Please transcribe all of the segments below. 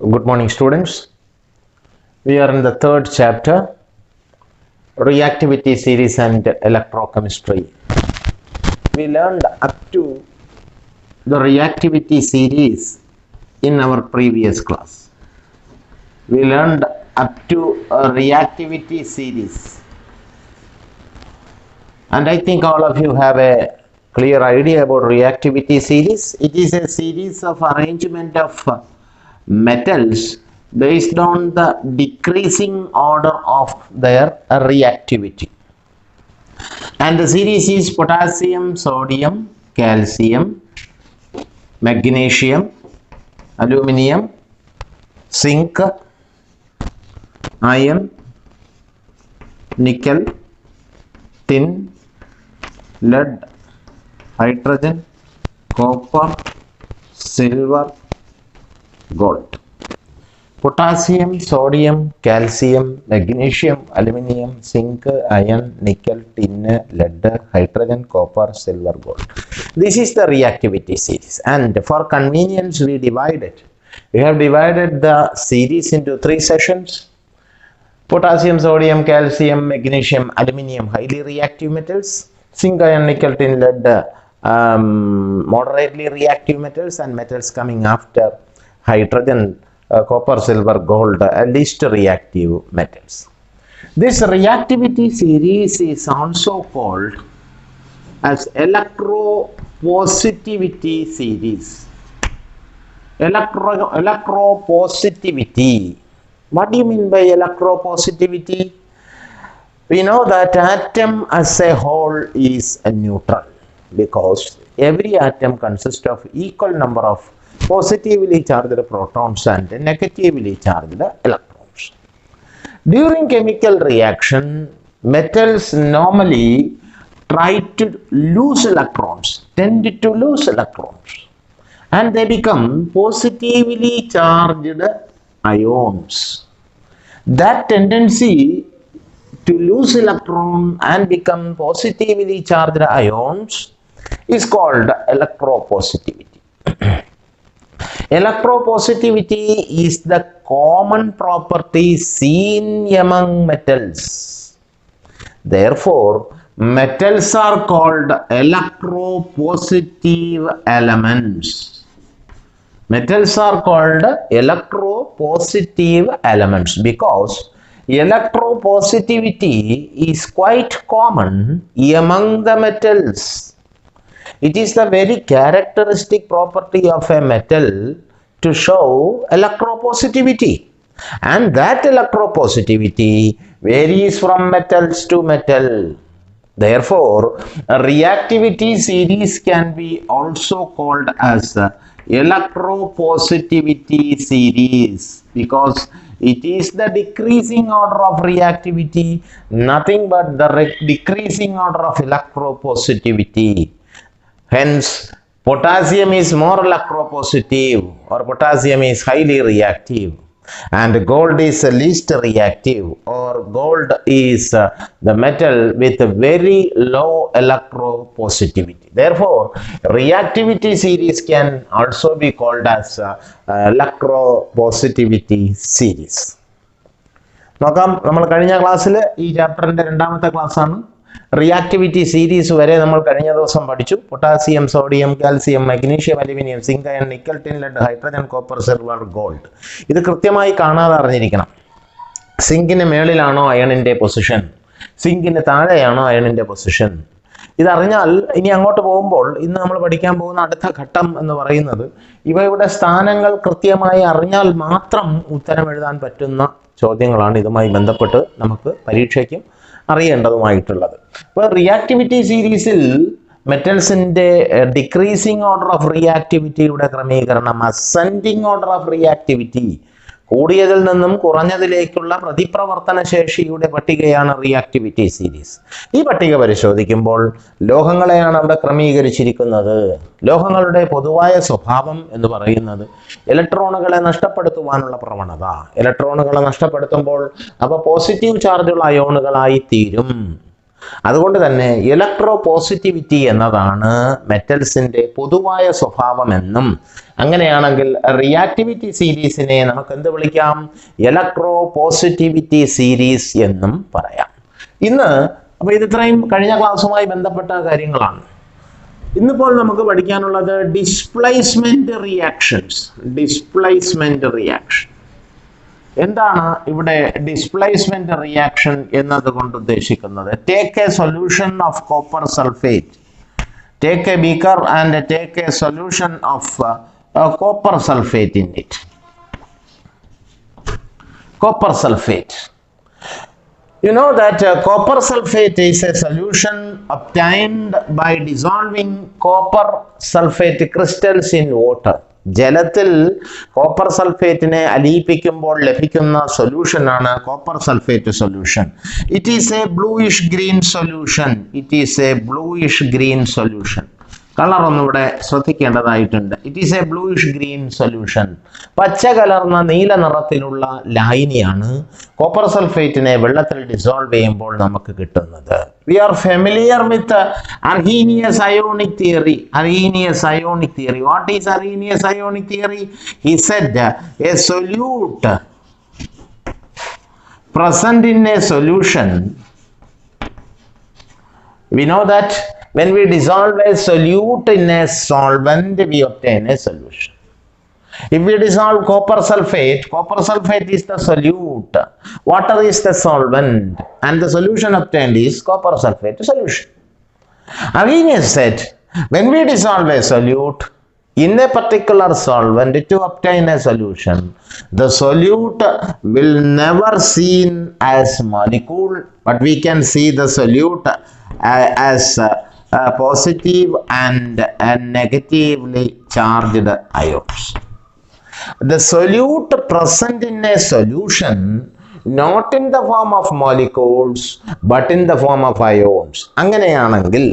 Good morning, students. We are in the third chapter, reactivity series and electrochemistry. We learned up to the reactivity series in our previous class. We learned up to a reactivity series. And I think all of you have a clear idea about reactivity series. It is a series of arrangement of metals based on the decreasing order of their reactivity. And the series is potassium, sodium, calcium, magnesium, aluminum, zinc, iron, nickel, tin, lead, hydrogen, copper, silver, gold. Potassium, sodium, calcium, magnesium, aluminum, zinc, iron, nickel, tin, lead, hydrogen, copper, silver, gold. This is the reactivity series, and for convenience we have divided the series into 3 sessions. Potassium, sodium, calcium, magnesium, aluminum, highly reactive metals. Zinc, iron, nickel, tin, lead, moderately reactive metals, and metals coming after hydrogen, copper, silver, gold, least reactive metals. This reactivity series is also called as electropositivity series. Electropositivity. What do you mean by electropositivity? We know that atom as a whole is a neutral because every atom consists of equal number of positively charged protons and negatively charged electrons. During chemical reaction, metals normally try to lose electrons, tend to lose electrons, and they become positively charged ions. That tendency to lose electron and become positively charged ions is called electropositivity. Electropositivity is the common property seen among metals. Therefore, metals are called electropositive elements. Metals are called electropositive elements because electropositivity is quite common among the metals. It is the very characteristic property of a metal to show electropositivity, and that electropositivity varies from metals to metal. Therefore, a reactivity series can be also called as electropositivity series because it is the decreasing order of reactivity, nothing but the decreasing order of electropositivity. Hence, potassium is more electropositive, or potassium is highly reactive, and gold is least reactive, or gold is the metal with very low electropositivity. Therefore, reactivity series can also be called as electropositivity series. നോക്കാം, നമ്മൾ കഴിഞ്ഞ ക്ലാസ്സിൽ ഈ ചാപ്റ്ററിന്റെ രണ്ടാമത്തെ ക്ലാസ്സാണ്. Reactivity series വരെ നമ്മൾ കഴിഞ്ഞ ദിവസം പഠിച്ചു. Potassium, sodium, calcium, magnesium, aluminium, zinc, iron, nickel, tin, lead, hydrogen, copper, silver, gold. ഇത് കൃത്യമായി കാണാതെ അറിഞ്ഞിരിക്കണം. സിങ്കിന് മേളിലാണോ അയണിന്റെ പൊസിഷൻ, സിങ്കിന് താഴെയാണോ അയണിന്റെ പൊസിഷൻ, ഇതറിഞ്ഞാൽ ഇനി അങ്ങോട്ട് പോകുമ്പോൾ ഇന്ന് നമ്മൾ പഠിക്കാൻ പോകുന്ന അടുത്ത ഘട്ടം എന്ന് പറയുന്നത് ഇവയുടെ സ്ഥാനങ്ങൾ കൃത്യമായി അറിഞ്ഞാൽ മാത്രം ഉത്തരം എഴുതാൻ പറ്റുന്ന ചോദ്യങ്ങളാണ് ഇതുമായി ബന്ധപ്പെട്ട് നമുക്ക് പരീക്ഷയ്ക്കും അറിയേണ്ടതുമായിട്ടുള്ളത്. ഇപ്പോൾ റിയാക്ടിവിറ്റി സീരീസിൽ മെറ്റൽസിന്റെ ഡിക്രീസിങ് ഓർഡർ ഓഫ് റിയാക്ടിവിറ്റിയുടെ ക്രമീകരണം, അസെൻഡിങ് ഓർഡർ ഓഫ് റിയാക്ടിവിറ്റി, കൂടിയതിൽ നിന്നും കുറഞ്ഞതിലേക്കുള്ള പ്രതിപ്രവർത്തന ശേഷിയുടെ പട്ടികയാണ് റിയാക്ടിവിറ്റി സീരീസ്. ഈ പട്ടിക പരിശോധിക്കുമ്പോൾ ലോഹങ്ങളെയാണ് അവിടെ ക്രമീകരിച്ചിരിക്കുന്നത്. ലോഹങ്ങളുടെ പൊതുവായ സ്വഭാവം എന്ന് പറയുന്നത് ഇലക്ട്രോണുകളെ നഷ്ടപ്പെടുത്തുവാനുള്ള പ്രവണത. ഇലക്ട്രോണുകളെ നഷ്ടപ്പെടുത്തുമ്പോൾ അവ പോസിറ്റീവ് ചാർജുള്ള അയോണുകളായി തീരും. അതുകൊണ്ട് തന്നെ ഇലക്ട്രോ പോസിറ്റിവിറ്റി എന്നതാണ് മെറ്റൽസിന്റെ പൊതുവായ സ്വഭാവമെന്നും അങ്ങനെയാണെങ്കിൽ റിയാക്ടിവിറ്റി സീരീസിനെ നമുക്ക് എന്ത് വിളിക്കാം? ഇലക്ട്രോ പോസിറ്റിവിറ്റി സീരീസ് എന്നും പറയാം. ഇന്ന് അപ്പോൾ ഇത് ഇത്രയും കഴിഞ്ഞ ക്ലാസ്സുമായി ബന്ധപ്പെട്ട കാര്യങ്ങളാണ്. ഇന്നിപ്പോൾ നമുക്ക് പഠിക്കാനുള്ളത് ഡിസ്പ്ലേസ്മെന്റ് റിയാക്ഷൻസ്. ഡിസ്പ്ലേസ്മെന്റ് റിയാക്ഷൻ എന്താണ് ഇവിടെ ഡിസ്പ്ലേസ്മെന്റ് റിയാക്ഷൻ എന്നതുകൊണ്ട് ഉദ്ദേശിക്കുന്നത്? Take A solution of copper sulphate, take A beaker and take A solution of copper sulphate in it. Copper sulfate. You know that copper sulfate is a solution obtained by dissolving copper sulfate crystals in water. ജലത്തിൽ copper സൾഫേറ്റിനെ അലിയിപ്പിക്കുമ്പോൾ ലഭിക്കുന്ന സൊല്യൂഷനാണ് copper sulphate solution. It is a bluish green solution. It is a bluish green solution. Colour ഒന്നിവിടെ ശ്രദ്ധിക്കേണ്ടതായിട്ടുണ്ട്. It is a bluish green solution. പച്ച കലർന്ന നീല നിറത്തിലുള്ള ലായനിയാണ് കോപ്പർ സൾഫേറ്റിനെ വെള്ളത്തിൽ ഡിസോൾവ് ചെയ്യുമ്പോൾ നമുക്ക് കിട്ടുന്നത്. We are familiar with Arrhenius ionic theory. Arrhenius ionic theory. What is Arrhenius ionic theory? He said a solute present in a solution. We know that when we dissolve a solute in a solvent, we obtain a solution. If we dissolve copper sulfate is the solute, water is the solvent, and the solution obtained is copper sulfate solution. Arrhenius said, when we dissolve a solute in a particular solvent to obtain a solution, the solute will never seen as molecule, but we can see the solute as positive and negatively charged ions. The solute present in a solution, not in the form of molecules but in the form of ions. അങ്ങനെയാണെങ്കിൽ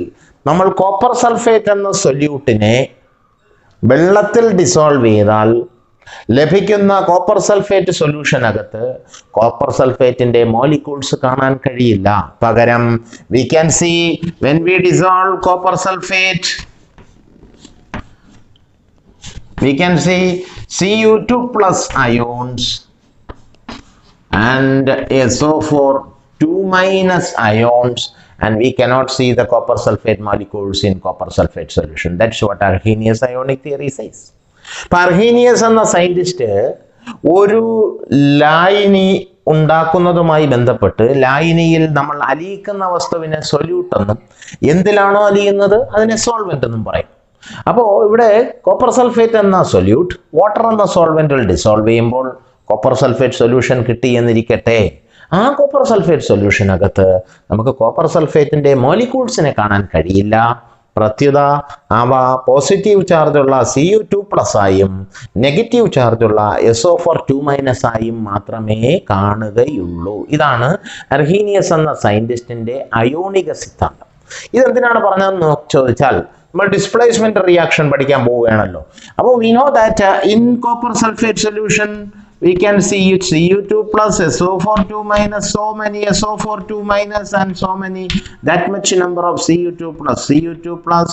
നമ്മൾ copper sulphate എന്ന സൊല്യൂട്ടിനെ വെള്ളത്തിൽ dissolve ചെയ്താൽ ലഭിക്കുന്ന copper sulphate സൊല്യൂഷനകത്ത് copper സൾഫേറ്റിന്റെ molecules കാണാൻ കഴിയില്ല. പകരം we can see when we dissolve copper sulfate, we can see Cu2 plus ions and SO4 2 minus ions, and we cannot see the copper sulfate molecules in copper sulfate solution. That's what Arrhenius ionic theory says. Arrhenius എന്ന scientist ഒരു ലായനി ഉണ്ടാക്കുന്നതുമായി ബന്ധപ്പെട്ട് ലായനിയിൽ നമ്മൾ അലിയിക്കുന്ന വസ്തുവിനെ solute എന്നും എന്തിലാണോ അലിയുന്നത് അതിനെ solvent എന്നും പറയും. അപ്പോൾ ഇവിടെ കോപ്പർ സൾഫേറ്റ് എന്ന സൊല്യൂട്ട് വാട്ടർ എന്ന സോൾവെന്റിൽ ഡിസോൾവ് ചെയ്യുമ്പോൾ കോപ്പർ സൾഫേറ്റ് സൊല്യൂഷൻ കിട്ടി എന്നിരിക്കട്ടെ. ആ കോപ്പർ സൾഫേറ്റ് സൊല്യൂഷനകത്ത് നമുക്ക് കോപ്പർ സൾഫേറ്റിന്റെ മോളിക്യൂൾസിനെ കാണാൻ കഴിയില്ല. പ്രത്യുത അവ പോസിറ്റീവ് ചാർജുള്ള Cu2 പ്ലസ് ആയും നെഗറ്റീവ് ചാർജുള്ള SO4 2 മൈനസ് ആയും മാത്രമേ കാണുകയുള്ളൂ. ഇതാണ് അർഹീനിയസ് എന്ന സയന്റിസ്റ്റിന്റെ അയോണിക സിദ്ധാന്തം. ഇതെന്തിനാണ് പറഞ്ഞതെന്ന് ചോദിച്ചാൽ നമ്മൾ ഡിസ്പ്ലേസ്മെന്റ് റിയാക്ഷൻ പഠിക്കാൻ പോവുകയാണല്ലോ. അപ്പോൾ we know that in copper sulfate solution we can see Cu2 plus SO4 2 minus, so many SO4 2 minus and so many, that much number of Cu2 plus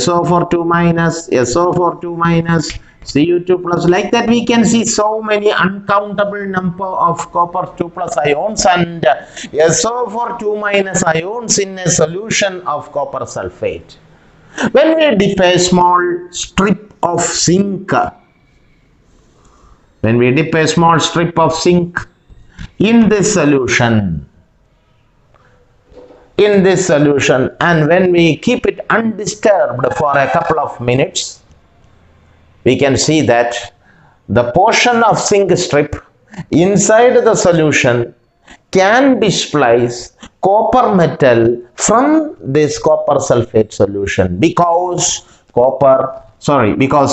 SO4 2 minus, SO4 2 minus, Cu2 plus, like that we can see so many uncountable number of copper 2 plus ions and SO4 2 minus ions in a solution of copper sulfate. When we dip a small strip of zinc, when we dip a small strip of zinc in this solution, and when we keep it undisturbed for a couple of minutes, we can see that the portion of zinc strip inside the solution can displace copper metal from this copper sulfate solution because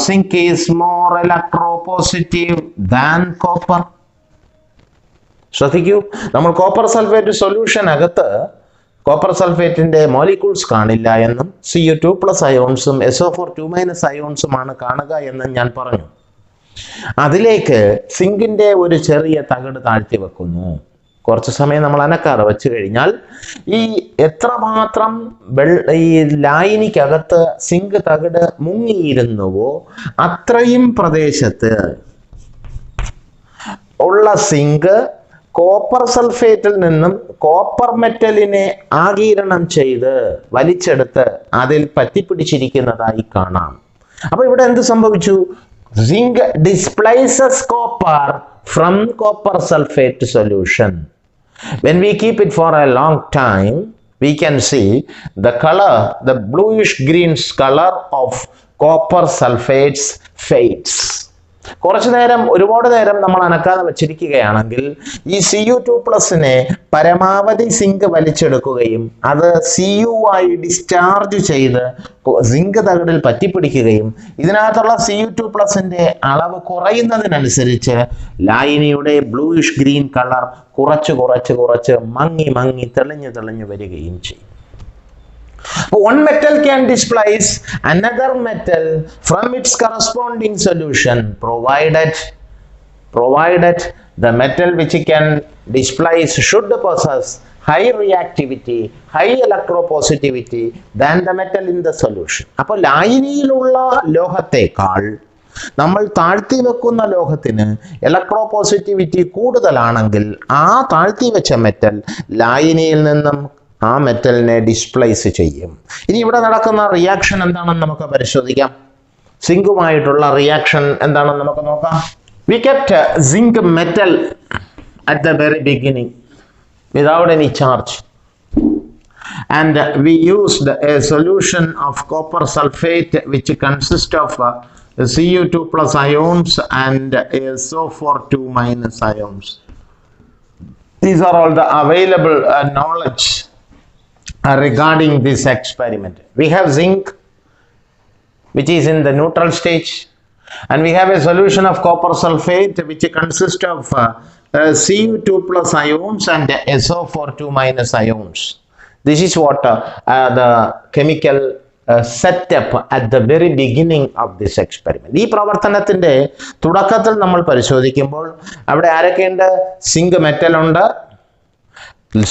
zinc is more electropositive than copper. ശ്രദ്ധിക്കൂ, നമ്മൾ copper sulphate solution അകത്ത് copper സൾഫേറ്റിന്റെ molecules കാണില്ല എന്നും Cu2 plus അയോൺസും SO4 2 minus അയോൺസുമാണ് കാണുക എന്നും ഞാൻ പറഞ്ഞു. അതിലേക്ക് സിങ്കിന്റെ ഒരു ചെറിയ തകിട് താഴ്ത്തി വെക്കുന്നു. കുറച്ച് സമയം നമ്മൾ അനക്കാതെ വെച്ച് കഴിഞ്ഞാൽ ഈ എത്രമാത്രം ഈ ലായനിക്കകത്ത് സിങ്ക് തകിട് മുങ്ങിയിരുന്നുവോ അത്രയും പ്രദേശത്ത് ഉള്ള സിങ്ക് കോപ്പർ സൾഫേറ്റിൽ നിന്നും കോപ്പർ മെറ്റലിനെ ആഗിരണം ചെയ്ത് വലിച്ചെടുത്ത് അതിൽ പറ്റിപ്പിടിച്ചിരിക്കുന്നതായി കാണാം. അപ്പൊ ഇവിടെ എന്ത് സംഭവിച്ചു? Zinc displaces copper from copper sulfate solution. When we keep it for a long time, we can see the color, the bluish green color of copper sulfates fades. കുറച്ചു നേരം, ഒരുപാട് നേരം നമ്മൾ അനക്കാതെ വെച്ചിരിക്കുകയാണെങ്കിൽ ഈ Cu2+ പരമാവധി സിങ്ക് വലിച്ചെടുക്കുകയും അത് Cu ആയി discharge ചെയ്ത് സിങ്ക് തകിടിൽ പറ്റിപ്പിടിക്കുകയും ഇതിനകത്തുള്ള Cu2+ അളവ് കുറയുന്നതിനനുസരിച്ച് ലായനിയുടെ ബ്ലൂയിഷ് ഗ്രീൻ കളർ കുറച്ച് മങ്ങി തെളിഞ്ഞു വരികയും ചെയ്യും. One metal can displace another metal from its corresponding solution provided the metal which can displace should possess high reactivity, high electropositivity than the metal in the solution. അപ്പോൾ ലായനിയിലുള്ള ലോഹത്തേക്കാൾ നമ്മൾ താഴ്ത്തി വെക്കുന്ന ലോഹത്തിന് ഇലക്ട്രോപോസിറ്റിവിറ്റി കൂടുതലാണെങ്കിൽ ആ താഴ്ത്തി വെച്ച മെറ്റൽ ലായനിയിൽ നിന്നും ആ മെറ്റലിനെ ഡിസ്പ്ലേസ് ചെയ്യും. ഇനി ഇവിടെ നടക്കുന്ന റിയാക്ഷൻ എന്താണെന്ന് നമുക്ക് പരിശോധിക്കാം. സിങ്കുമായിട്ടുള്ള റിയാക്ഷൻ എന്താണെന്ന് നമുക്ക് നോക്കാം. We kept zinc metal at the very beginning without any charge, and we used a solution of copper sulfate which consists of Cu2+ ions and SO4 2- ions. These are all the available knowledge regarding this experiment. We have zinc which is in the neutral stage, and we have a solution of copper sulfate which consists of Cu2+ ions and SO4 2- ions. This is what the chemical setup at the very beginning of this experiment. ഈ പ്രവർത്തനത്തിന്റെ തുടക്കത്തിൽ നമ്മൾ പരിശോധിക്കുമ്പോൾ അവിടെ ആരൊക്കെയുണ്ട്? Zinc metal ഉണ്ട്,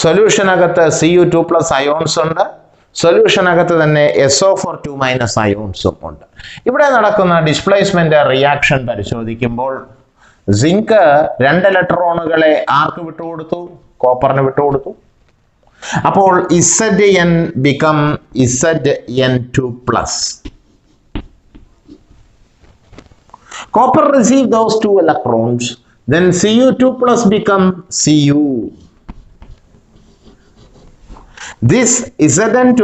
സൊല്യൂഷനകത്ത് Cu2+ ions ഉണ്ട്, സൊല്യൂഷനകത്ത് തന്നെ SO4 2- അയോൺസും ഉണ്ട്. ഇവിടെ നടക്കുന്ന ഡിസ്പ്ലേസ്മെന്റ് റിയാക്ഷൻ പരിശോധിക്കുമ്പോൾ സിങ്ക് 2 ഇലക്ട്രോണുകളെ ആർക്ക് വിട്ടുകൊടുത്തു? കോപ്പറിന് വിട്ടുകൊടുത്തു. അപ്പോൾ Zn become Zn2+. Copper receive those 2 electrons, then Cu2+ become Cu. This Zn2+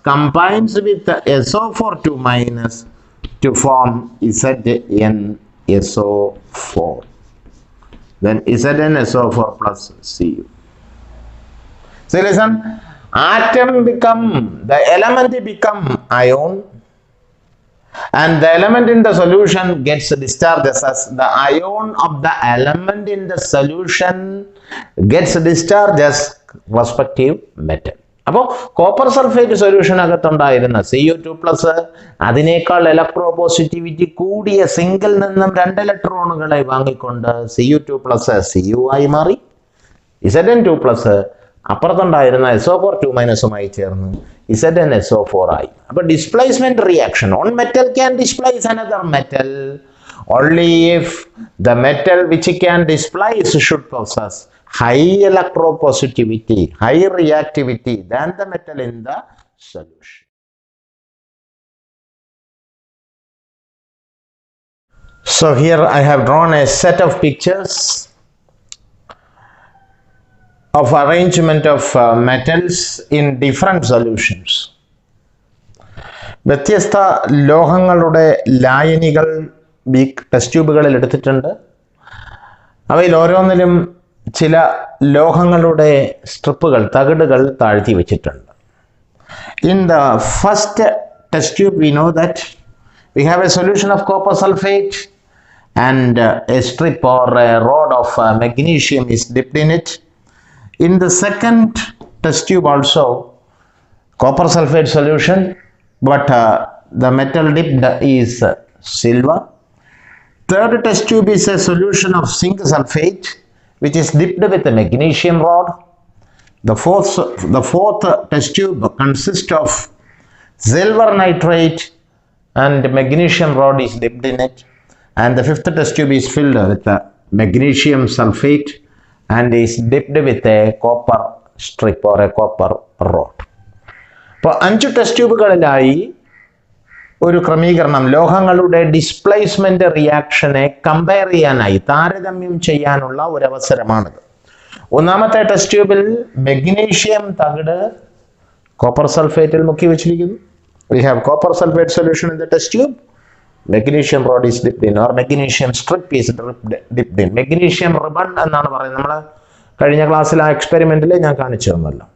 combines with the SO4 2- to form ZnSO4. Then ZnSO4 plus Cu. So listen, the element become ion, and the element in the solution gets discharged as the ion of the element in the solution gets discharged as respective metal. അപ്പോൾ copper sulphate solution അകത്തുണ്ടായിരുന്ന Cu2+ അതിനേക്കാൾ ഇലക്ട്രോപോസിറ്റിവിറ്റി കൂടിയ സിങ്കിൽ നിന്നും 2 ഇലക്ട്രോണുകളെ വാങ്ങിക്കൊണ്ട് Cu2+ Cu ആയി മാറി. Zn2+ അപ്പുറത്തുണ്ടായിരുന്ന SO4 2- ചേർന്ന് ZnSO4 ആയി. അപ്പോൾ displacement reaction, one metal can displace another metal only if the metal which can displace should possess high electropositivity, high reactivity than the metal in the solution. So here I have drawn a set of pictures of arrangement of metals in different solutions. വ്യത്യസ്ത ലോഹങ്ങളുടെ ലായനികൾ test ട്യൂബുകളിൽ എടുത്തിട്ടുണ്ട്. അവയിൽ ഓരോന്നിലും ചില ലോഹങ്ങളുടെ സ്ട്രിപ്പുകൾ, തകിടുകൾ താഴ്ത്തി വെച്ചിട്ടുണ്ട്. In the first test tube we know that we have a solution of copper sulfate and a strip or a rod of magnesium is dipped in it. In the second test tube also copper sulfate solution, but the metal dipped is silver. Third test tube is a solution of zinc sulfate which is dipped with a magnesium rod. The fourth test tube consists of silver nitrate and magnesium rod is dipped in it. And the fifth test tube is filled with magnesium sulfate and is dipped with a copper strip or a copper rod. അപ്പോൾ 5 test ട്യൂബുകളിലായി ഒരു ക്രമീകരണം ലോഹങ്ങളുടെ displacement റിയാക്ഷനെ compare ചെയ്യാനായി താരതമ്യം ചെയ്യാനുള്ള ഒരു അവസരമാണിത്. ഒന്നാമത്തെ ടെസ്റ്റ് ട്യൂബിൽ മെഗ്നീഷ്യം തകിട് കോപ്പർ സൾഫേറ്റിൽ മുക്കി വെച്ചിരിക്കുന്നു. We have copper sulfate solution in the test tube. Magnesium rod is dipped in or magnesium strip is dipped in. Magnesium ribbon എന്നാണ് പറയുന്നത്. നമ്മൾ കഴിഞ്ഞ ക്ലാസ്സിൽ ആ എക്സ്പെരിമെന്റിൽ ഞാൻ കാണിച്ചു തന്നല്ലോ.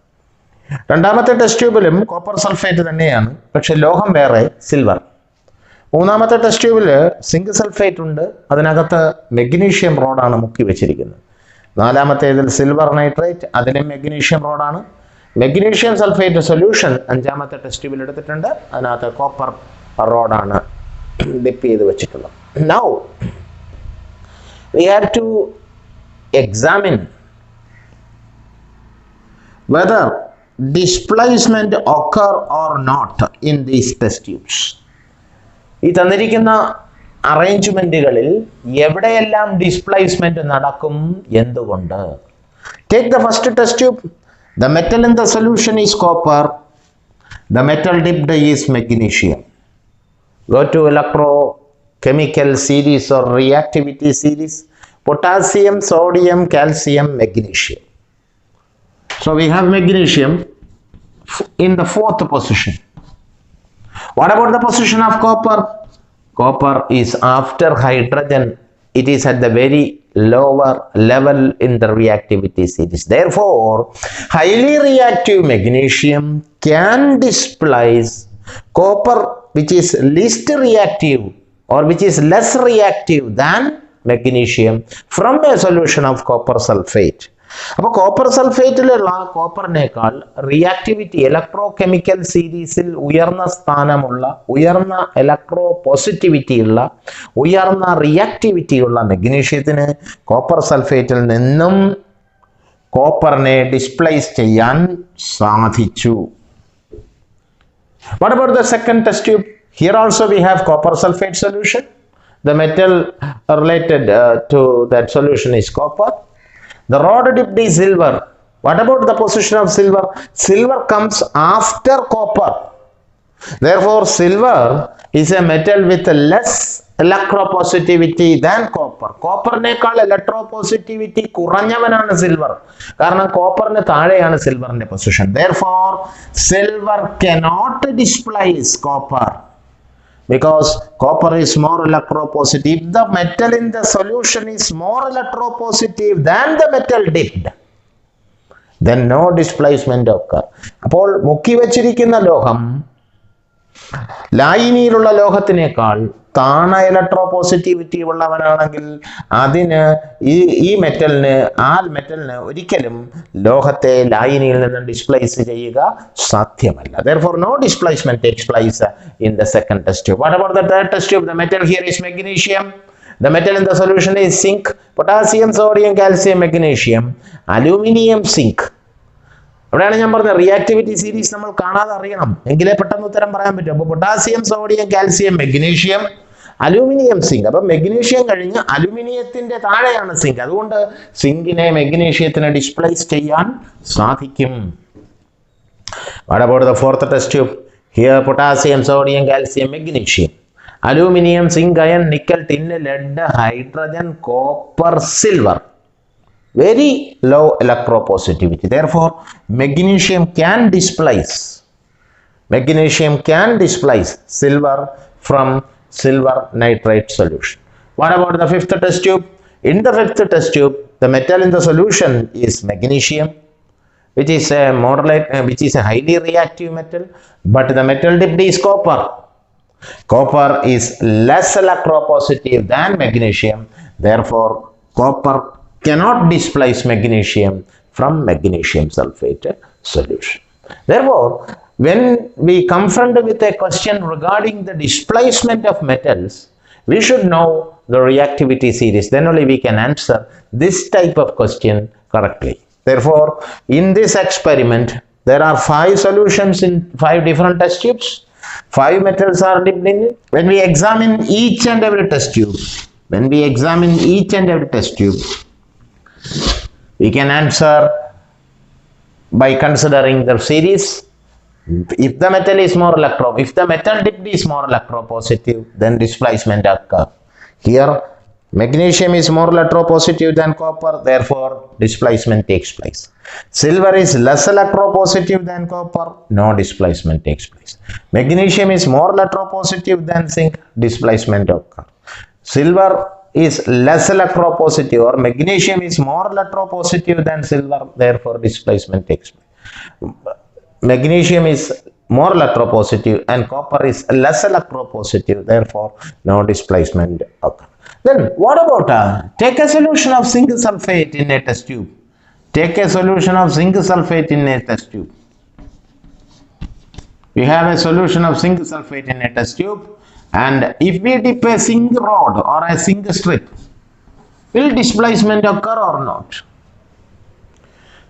രണ്ടാമത്തെ ടെസ്റ്റ് ട്യൂബിലും കോപ്പർ സൾഫേറ്റ് തന്നെയാണ്, പക്ഷെ ലോഹം വേറെ, സിൽവർ. മൂന്നാമത്തെ ടെസ്റ്റ് ട്യൂബിൽ സിങ്ക് സൾഫേറ്റ് ഉണ്ട്, അതിനകത്ത് മെഗ്നീഷ്യം റോഡാണ് മുക്കി വെച്ചിരിക്കുന്നത്. നാലാമത്തേതിൽ സിൽവർ നൈട്രേറ്റ്, അതിലും മെഗ്നീഷ്യം റോഡാണ്. മെഗ്നീഷ്യം സൾഫേറ്റ് സൊല്യൂഷൻ അഞ്ചാമത്തെ ടെസ്റ്റ് ട്യൂബിൽ എടുത്തിട്ടുണ്ട്, അതിനകത്ത് കോപ്പർ റോഡാണ് ഡിപ്പ് ചെയ്ത് വെച്ചിട്ടുള്ളത്. Now we have to examine whether displacement occur or not in these test tubes. ഈ തന്നിരിക്കുന്ന അറേഞ്ച്മെന്റുകളിൽ എവിടെയെല്ലാം ഡിസ്പ്ലേസ്മെന്റ് നടക്കും, എന്തുകൊണ്ട്? Take the first test tube. The metal in the solution is copper. The metal dipped is magnesium. Go to electrochemical series or reactivity series. Potassium, sodium, calcium, magnesium. So we have magnesium in the fourth position. What about the position of copper? Copper is after hydrogen. It is at the very lower level in the reactivity series. Therefore, highly reactive magnesium can displace copper, which is least reactive or which is less reactive than magnesium, from a solution of copper sulfate. അപ്പോൾ copper സൾഫേറ്റിലുള്ള കോപ്പറിനേക്കാൾ reactivity electro chemical സീരീസിൽ ഉയർന്ന സ്ഥാനമുള്ള, ഉയർന്ന electro പോസിറ്റിവിറ്റിയുള്ള, ഉയർന്ന റിയാക്ടിവിറ്റിയുള്ള മെഗ്നീഷ്യത്തിന് copper സൾഫേറ്റിൽ നിന്നും കോപ്പറിനെ displace ചെയ്യാൻ സാധിച്ചു. What about the second test tube? Here also we have copper sulfate solution. The metal related to that solution is copper. The rod dipped is silver. What about the position of silver? Silver comes after copper. Therefore, silver is a metal with less electropositivity than copper. കോപ്പറിനേക്കാൾ electropositivity കുറഞ്ഞവനാണ് silver. കാരണം കോപ്പറിന് താഴെയാണ് സിൽവറിന്റെ position. Therefore, silver cannot displace copper because copper is more electropositive. If the metal in the solution is more electropositive than the metal dipped, then no displacement occur. അപ്പോൾ മുക്കി വച്ചിരിക്കുന്ന ലോഹം ലായിനിയിലുള്ള ലോഹത്തിനേക്കാൾ താണ ഇലക്ട്രോപോസിറ്റിവിറ്റി ഉള്ളവനാണെങ്കിൽ അതിന് ഈ മെറ്റലിന് ഒരിക്കലും ലോഹത്തെ ലായിനിയിൽ നിന്ന് ഡിസ്പ്ലേസ് ചെയ്യുക സാധ്യമല്ല. Therefore, no displacement takes place in the second test tube. What about the third test tube? The metal here is magnesium. The metal in the solution is zinc, potassium, sodium, calcium, magnesium, aluminium, zinc. അവിടെയാണ് ഞാൻ പറഞ്ഞത് reactivity series നമ്മൾ കാണാതെ അറിയണം, എങ്കിലേ പെട്ടെന്ന് ഉത്തരം പറയാൻ പറ്റും. അപ്പോൾ potassium, sodium, calcium, magnesium, aluminium, zinc. അപ്പം മെഗ്നീഷ്യം കഴിഞ്ഞ് അലുമിനിയത്തിന്റെ താഴെയാണ് സിങ്ക്. അതുകൊണ്ട് സിങ്കിനെ മെഗ്നീഷ്യത്തിനെ ഡിസ്പ്ലേസ് ചെയ്യാൻ സാധിക്കും. What about the fourth test tube? Here potassium, sodium, calcium, magnesium, aluminum, zinc, iron, nickel, tin, lead, hydrogen, copper, silver. Very low electropositivity. Therefore, magnesium can displace silver from silver nitrate solution. What about the fifth test tube? In the fifth test tube, the metal in the solution is magnesium, which is a highly reactive metal, but the metal dipped is copper. Copper is less electropositive than magnesium. Therefore, copper cannot displace magnesium from magnesium sulfate solution. Therefore, when we confront with a question regarding the displacement of metals, We should know the reactivity series. Then only we can answer this type of question correctly. Therefore, in this experiment, there are 5 solutions in 5 different test tubes. 5 metals are dipped in it. When we examine each and every test tube, we can answer by considering the series. If the metal dipped is more electropositive, then displacement occur. Here, magnesium is more electropositive than copper, therefore displacement takes place. Silver is less electropositive than copper, no displacement takes place. Magnesium is more electropositive than zinc, displacement occur. Silver is less electropositive, or magnesium is more electropositive than silver, therefore displacement takes place. Magnesium is more electropositive and copper is less electropositive, therefore no displacement occur. Then what about take a solution of zinc sulfate in a test tube. We have a solution of zinc sulfate in a test tube, and if we dip a zinc rod or a zinc strip, will displacement occur or not?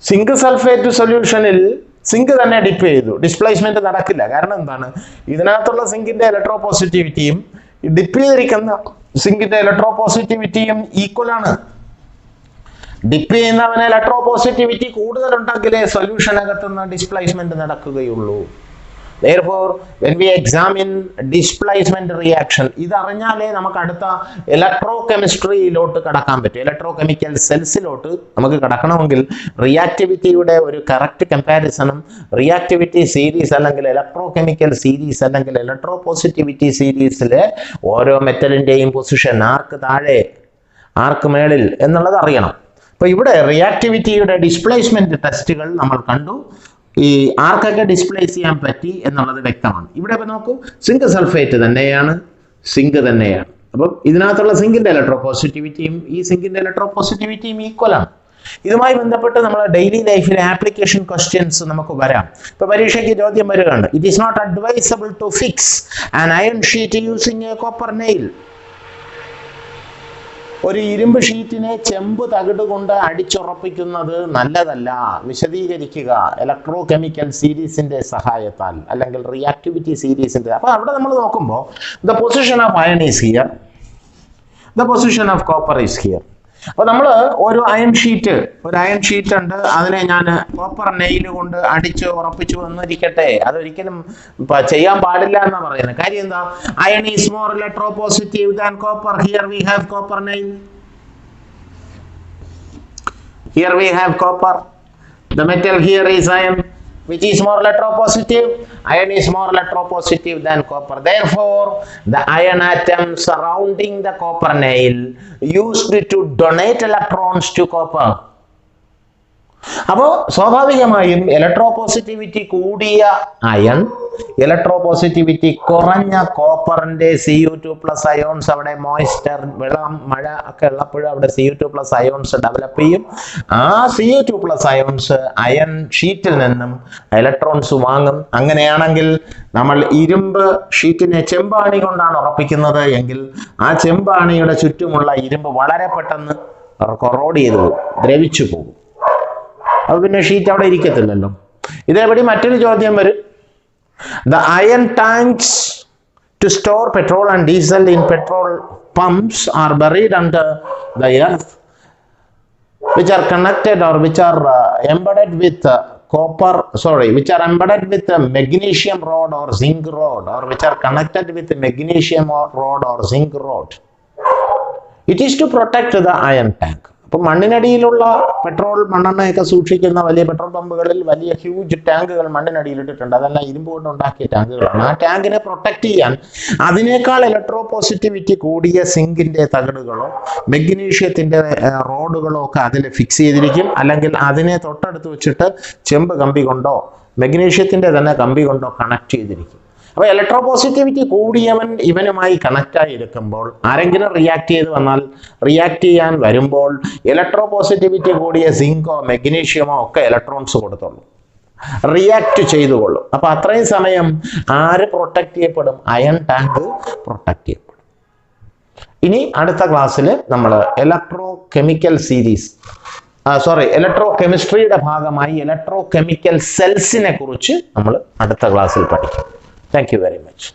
Zinc sulfate solutionil zinc തന്നെ dip ചെയ്തു, displacement നടക്കില്ല. കാരണം എന്താണ്? ഇതിനകത്തുള്ള സിങ്കിന്റെ ഇലക്ട്രോപോസിറ്റിവിറ്റിയും dip ചെയ്തിരിക്കുന്ന സിങ്കിന്റെ ഇലക്ട്രോപോസിറ്റിവിറ്റിയും ഈക്വൽ ആണ്. ഡിപ്പ് ചെയ്യുന്നവന് ഇലക്ട്രോപോസിറ്റിവിറ്റി കൂടുതലുണ്ടെങ്കിലേ സൊല്യൂഷനകത്തുനിന്ന് ഡിസ്പ്ലേസ്മെന്റ് നടക്കുകയുള്ളൂ. Therefore, when we examine displacement reaction, ഇതറിഞ്ഞാലേ നമുക്ക് അടുത്ത ഇലക്ട്രോകെമിസ്ട്രിയിലോട്ട് കടക്കാൻ പറ്റും. ഇലക്ട്രോകെമിക്കൽ സെൽസിലോട്ട് നമുക്ക് കടക്കണമെങ്കിൽ റിയാക്ടിവിറ്റിയുടെ ഒരു കറക്റ്റ് കമ്പാരിസണും റിയാക്ടിവിറ്റി സീരീസ് അല്ലെങ്കിൽ ഇലക്ട്രോകെമിക്കൽ സീരീസ് അല്ലെങ്കിൽ ഇലക്ട്രോപോസിറ്റിവിറ്റി സീരീസിലെ ഓരോ മെറ്റലിൻ്റെയും പൊസിഷൻ ആർക്ക് താഴെ ആർക്ക് മേളിൽ എന്നുള്ളത് അറിയണം. അപ്പോൾ ഇവിടെ റിയാക്ടിവിറ്റിയുടെ ഡിസ്പ്ലേസ്മെന്റ് ടെസ്റ്റുകൾ നമ്മൾ കണ്ടു. ഈ ആർക്കൊക്കെ ഡിസ്പ്ലേസ് ചെയ്യാൻ പറ്റി എന്നുള്ളത് വ്യക്തമാണ്. ഇവിടെ ഇപ്പം നോക്കൂ, സിങ്ക് സൾഫേറ്റ് തന്നെയാണ്, സിങ്ക് തന്നെയാണ്. അപ്പം ഇതിനകത്തുള്ള സിങ്കിന്റെ ഇലക്ട്രോപോസിറ്റിവിറ്റിയും ഈ സിങ്കിന്റെ ഇലക്ട്രോപോസിറ്റിവിറ്റിയും ഈക്വലാണ്. ഇതുമായി ബന്ധപ്പെട്ട് നമ്മൾ ഡെയിലി ലൈഫിലെ ആപ്ലിക്കേഷൻ ക്വസ്റ്റ്യൻസ് നമുക്ക് വരാം. ഇപ്പൊ പരീക്ഷയ്ക്ക് ചോദ്യം വരികയാണ്, it is not advisable to fix an iron sheet using a copper nail. ഒരു ഇരുമ്പ് ഷീറ്റിനെ ചെമ്പ് തകിട് കൊണ്ട് അടിച്ചുറപ്പിക്കുന്നത് നല്ലതല്ല. വിശദീകരിക്കുക ഇലക്ട്രോ കെമിക്കൽ സീരീസിന്റെ സഹായത്താൽ അല്ലെങ്കിൽ റിയാക്ടിവിറ്റി സീരീസിന്റെ. അപ്പൊ അവിടെ നമ്മൾ നോക്കുമ്പോൾ the position of iron is here, the position of copper is here. അപ്പൊ നമ്മൾ ഒരു അയൺ ഷീറ്റ് ഉണ്ട്, അതിനെ ഞാൻ കോപ്പർ നെയിൽ കൊണ്ട് അടിച്ച് ഉറപ്പിച്ചു എന്നിരിക്കട്ടെ. അതൊരിക്കലും ചെയ്യാൻ പാടില്ല എന്നാ പറയുന്നത്. കാര്യം എന്താ? Iron is more electropositive than copper. Here we have copper nail, here we have copper. The metal here is iron, which is more electropositive. Iron is more electropositive than copper. Therefore, the iron atom surrounding the copper nail used to donate electrons to copper. അപ്പോൾ സ്വാഭാവികമായും ഇലക്ട്രോപോസിറ്റിവിറ്റി കൂടിയ iron, ഇലക്ട്രോപോസിറ്റിവിറ്റി കുറഞ്ഞ കോപ്പറിന്റെ Cu2+ ions, അവിടെ moisture, വെള്ളം, മഴ ഒക്കെ ഉള്ളപ്പോഴും അവിടെ Cu2+ ions develop ചെയ്യും. ആ Cu2+ അയോൺസ് അയൺ ഷീറ്റിൽ നിന്നും ഇലക്ട്രോൺസ് വാങ്ങും. അങ്ങനെയാണെങ്കിൽ നമ്മൾ ഇരുമ്പ് ഷീറ്റിനെ ചെമ്പാണി കൊണ്ടാണ് ഉറപ്പിക്കുന്നത് എങ്കിൽ ആ ചെമ്പാണിയുടെ ചുറ്റുമുള്ള ഇരുമ്പ് വളരെ പെട്ടെന്ന് കൊറോഡ് ചെയ്തു പോകും, ദ്രവിച്ചു പോകും. അത് പിന്നെ ഷീറ്റ് അവിടെ ഇരിക്കത്തില്ലല്ലോ. ഇതേപടി മറ്റൊരു ചോദ്യം വരും. The iron tanks to store petrol and diesel in petrol pumps are buried under the earth, which are connected or which are embedded with which are embedded with a magnesium rod or zinc rod, or which are connected with a magnesium rod or zinc rod. It is to protect the iron tank. അപ്പം മണ്ണിനടിയിലുള്ള petrol, മണ്ണെണ്ണയൊക്കെ സൂക്ഷിക്കുന്ന വലിയ petrol പമ്പുകളിൽ വലിയ huge ടാങ്കുകൾ മണ്ണിനടിയിൽ ഇട്ടിട്ടുണ്ട്. അതെല്ലാം ഇരുമ്പ് കൊണ്ട് ഉണ്ടാക്കിയ ടാങ്കുകളാണ്. ആ ടാങ്കിനെ പ്രൊട്ടക്ട് ചെയ്യാൻ അതിനേക്കാൾ ഇലക്ട്രോപോസിറ്റിവിറ്റി കൂടിയ സിങ്കിന്റെ തകിടുകളോ മെഗ്നീഷ്യത്തിന്റെ റോഡുകളോ ഒക്കെ അതിൽ ഫിക്സ് ചെയ്തിരിക്കും. അല്ലെങ്കിൽ അതിനെ തൊട്ടടുത്ത് വെച്ചിട്ട് ചെമ്പ് കമ്പി കൊണ്ടോ മെഗ്നീഷ്യത്തിന്റെ തന്നെ കമ്പി കൊണ്ടോ കണക്ട് ചെയ്തിരിക്കും. അപ്പൊ ഇലക്ട്രോപോസിറ്റിവിറ്റി കൂടിയവൻ ഇവനുമായി കണക്റ്റായി എടുക്കുമ്പോൾ ആരെങ്കിലും റിയാക്ട് ചെയ്യാൻ വരുമ്പോൾ ഇലക്ട്രോപോസിറ്റിവിറ്റി കൂടിയ സിങ്കോ മെഗ്നീഷ്യമോ ഒക്കെ ഇലക്ട്രോൺസ് കൊടുത്തുള്ളൂ, റിയാക്ട് ചെയ്തുകൊള്ളും. അപ്പൊ അത്രയും സമയം ആര് പ്രൊട്ടക്ട് ചെയ്യപ്പെടും? അയൺ ടാങ്ക് പ്രൊട്ടക്ട് ചെയ്യപ്പെടും. ഇനി അടുത്ത ക്ലാസ്സിൽ നമ്മൾ ഇലക്ട്രോ കെമിക്കൽ ഇലക്ട്രോ കെമിസ്ട്രിയുടെ ഭാഗമായി ഇലക്ട്രോ കെമിക്കൽ സെൽസിനെ കുറിച്ച് നമ്മൾ അടുത്ത ക്ലാസ്സിൽ പഠിക്കും. Thank you very much.